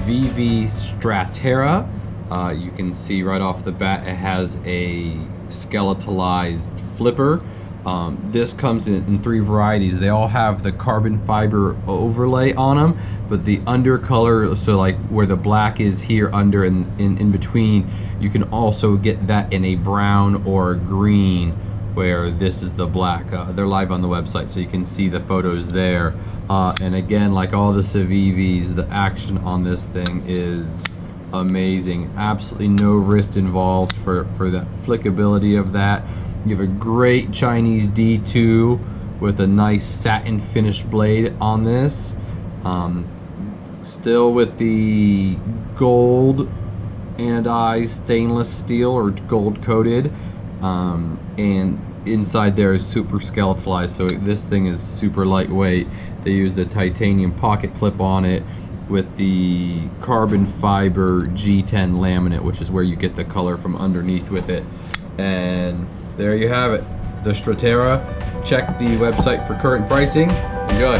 Civivi Statera. You can see right off the bat it has a skeletalized flipper. This comes in 3 varieties. They all have the carbon fiber overlay on them, but the undercolor, so like where the black is here under and in between, you can also get that in a brown or a green, where this is the black. They're live on the website, so you can see the photos there. And again, like all the Civivis, the action on this thing is amazing. Absolutely no wrist involved for the flickability of that. You have a great Chinese D2 with a nice satin finished blade on this. Still with the gold anodized stainless steel or gold coated, and inside there is super skeletalized, so this thing is super lightweight. They used a titanium pocket clip on it with the carbon fiber G10 laminate, which is where you get the color from underneath with it. And there you have it, the Statera. Check the website for current pricing. Enjoy.